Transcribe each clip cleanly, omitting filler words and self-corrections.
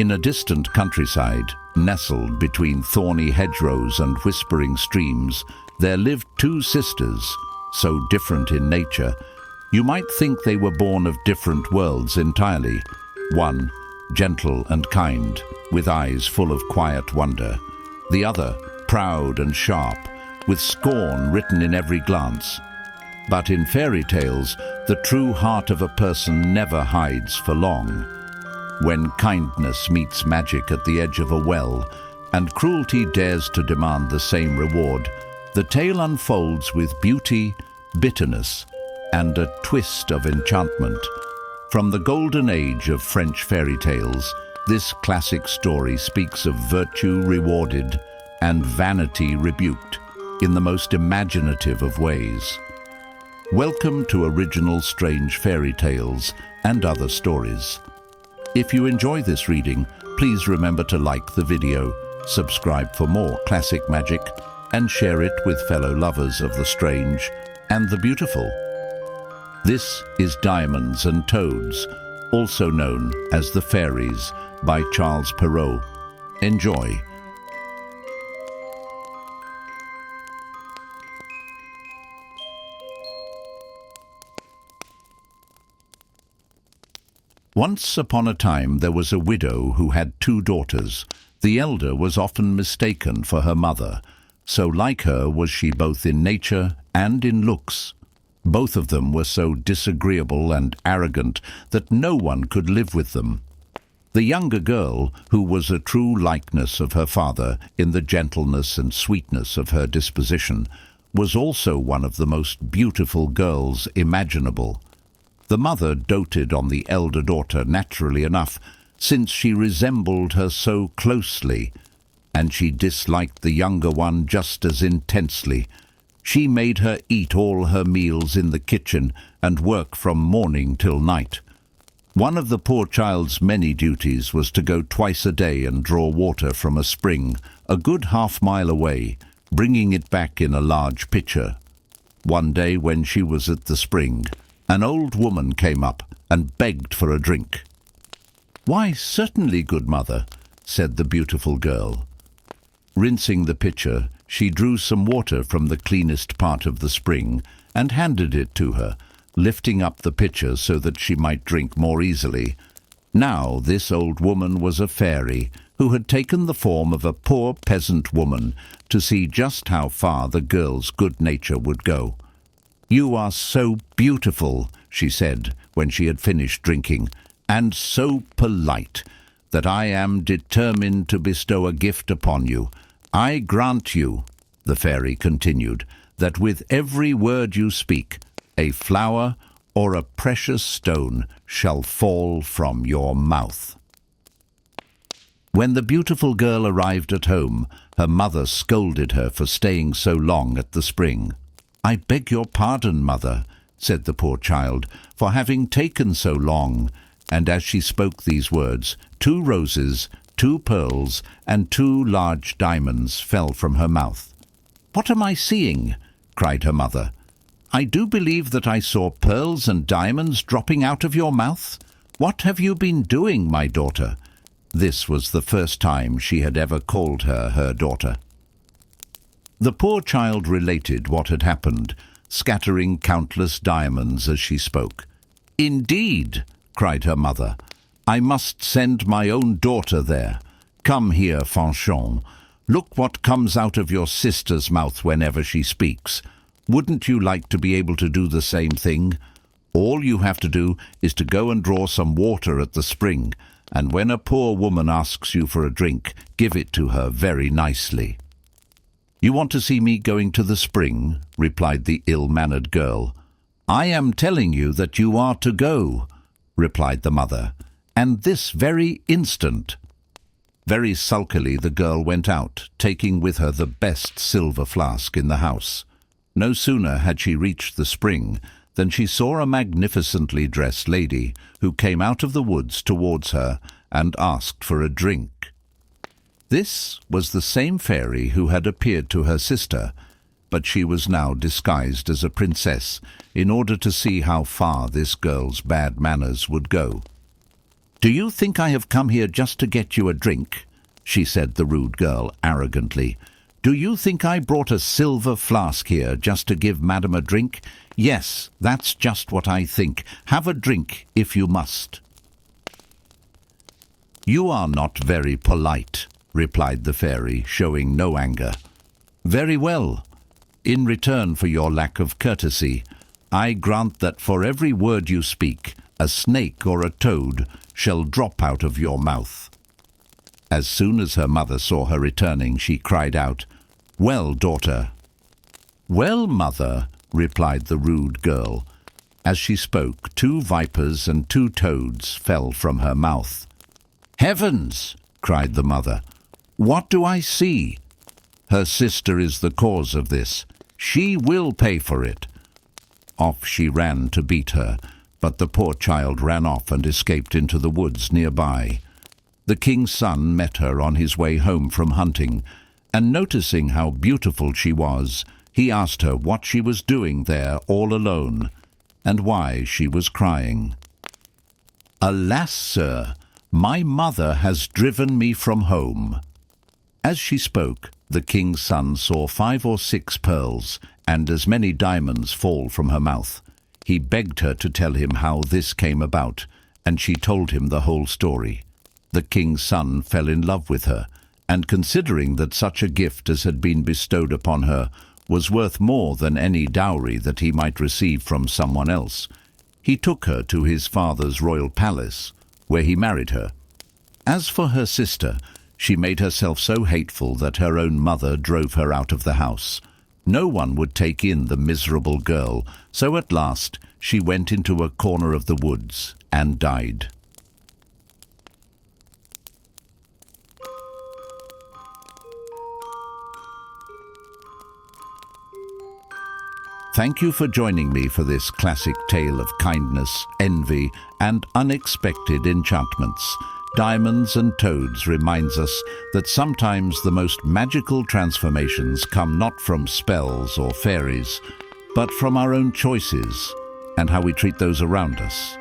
In a distant countryside, nestled between thorny hedgerows and whispering streams, there lived two sisters, so different in nature, you might think they were born of different worlds entirely. One, gentle and kind, with eyes full of quiet wonder. The other, proud and sharp, with scorn written in every glance. But in fairy tales, the true heart of a person never hides for long. When kindness meets magic at the edge of a well, and cruelty dares to demand the same reward, the tale unfolds with beauty, bitterness, and a twist of enchantment. From the golden age of French fairy tales, this classic story speaks of virtue rewarded and vanity rebuked in the most imaginative of ways. Welcome to Original Strange Fairy Tales and Other Stories. If you enjoy this reading, please remember to like the video, subscribe for more classic magic, and share it with fellow lovers of the strange and the beautiful. This is Diamonds and Toads, also known as The Fairies, by Charles Perrault. Enjoy. Once upon a time there was a widow who had two daughters. The elder was often mistaken for her mother, so like her was she both in nature and in looks. Both of them were so disagreeable and arrogant that no one could live with them. The younger girl, who was a true likeness of her father in the gentleness and sweetness of her disposition, was also one of the most beautiful girls imaginable. The mother doted on the elder daughter naturally enough, since she resembled her so closely, and she disliked the younger one just as intensely. She made her eat all her meals in the kitchen and work from morning till night. One of the poor child's many duties was to go twice a day and draw water from a spring a good half-mile away, bringing it back in a large pitcher. One day when she was at the spring, an old woman came up and begged for a drink. "Why, certainly, good mother," said the beautiful girl. Rinsing the pitcher, she drew some water from the cleanest part of the spring and handed it to her, lifting up the pitcher so that she might drink more easily. Now this old woman was a fairy who had taken the form of a poor peasant woman to see just how far the girl's good nature would go. "You are so beautiful," she said when she had finished drinking, "and so polite, that I am determined to bestow a gift upon you. I grant you," the fairy continued, "that with every word you speak, a flower or a precious stone shall fall from your mouth." When the beautiful girl arrived at home, her mother scolded her for staying so long at the spring. "I beg your pardon, mother," said the poor child, "for having taken so long," and as she spoke these words, 2 roses, 2 pearls, and 2 large diamonds fell from her mouth. "What am I seeing?" cried her mother. "I do believe that I saw pearls and diamonds dropping out of your mouth. What have you been doing, my daughter?" This was the first time she had ever called her daughter. The poor child related what had happened, scattering countless diamonds as she spoke. "Indeed," cried her mother, "I must send my own daughter there. Come here, Fanchon. Look what comes out of your sister's mouth whenever she speaks. Wouldn't you like to be able to do the same thing? All you have to do is to go and draw some water at the spring, and when a poor woman asks you for a drink, give it to her very nicely." "You want to see me going to the spring?" replied the ill-mannered girl. "I am telling you that you are to go," replied the mother, "and this very instant." Very sulkily the girl went out, taking with her the best silver flask in the house. No sooner had she reached the spring than she saw a magnificently dressed lady who came out of the woods towards her and asked for a drink. This was the same fairy who had appeared to her sister, but she was now disguised as a princess in order to see how far this girl's bad manners would go. "Do you think I have come here just to get you a drink?" she said, the rude girl, arrogantly. "Do you think I brought a silver flask here just to give Madam a drink? Yes, that's just what I think. Have a drink if you must." "You are not very polite," replied the fairy, showing no anger. "Very well. In return for your lack of courtesy, I grant that for every word you speak, a snake or a toad shall drop out of your mouth." As soon as her mother saw her returning, she cried out, "Well, daughter?" "Well, mother," replied the rude girl. As she spoke, 2 vipers and 2 toads fell from her mouth. "Heavens!" cried the mother. "What do I see? Her sister is the cause of this. She will pay for it." Off she ran to beat her, but the poor child ran off and escaped into the woods nearby. The king's son met her on his way home from hunting, and noticing how beautiful she was, he asked her what she was doing there all alone, and why she was crying. "Alas, sir, my mother has driven me from home." As she spoke, the king's son saw 5 or 6 pearls and as many diamonds fall from her mouth. He begged her to tell him how this came about, and she told him the whole story. The king's son fell in love with her, and considering that such a gift as had been bestowed upon her was worth more than any dowry that he might receive from someone else, he took her to his father's royal palace, where he married her. As for her sister, she made herself so hateful that her own mother drove her out of the house. No one would take in the miserable girl, so at last she went into a corner of the woods and died. Thank you for joining me for this classic tale of kindness, envy, and unexpected enchantments. Diamonds and Toads reminds us that sometimes the most magical transformations come not from spells or fairies, but from our own choices and how we treat those around us.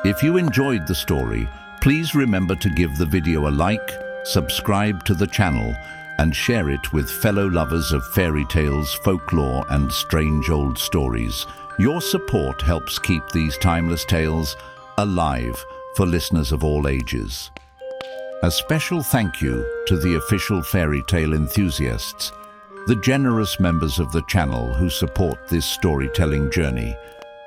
If you enjoyed the story, please remember to give the video a like, subscribe to the channel, and share it with fellow lovers of fairy tales, folklore, and strange old stories. Your support helps keep these timeless tales alive for listeners of all ages. A special thank you to the official fairy tale enthusiasts, the generous members of the channel who support this storytelling journey.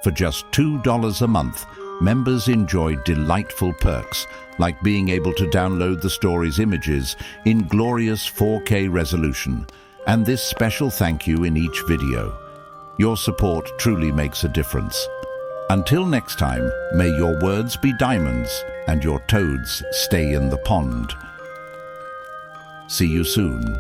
For just $2 a month, members enjoy delightful perks like being able to download the story's images in glorious 4K resolution, and this special thank you in each video. Your support truly makes a difference. Until next time, may your words be diamonds and your toads stay in the pond. See you soon.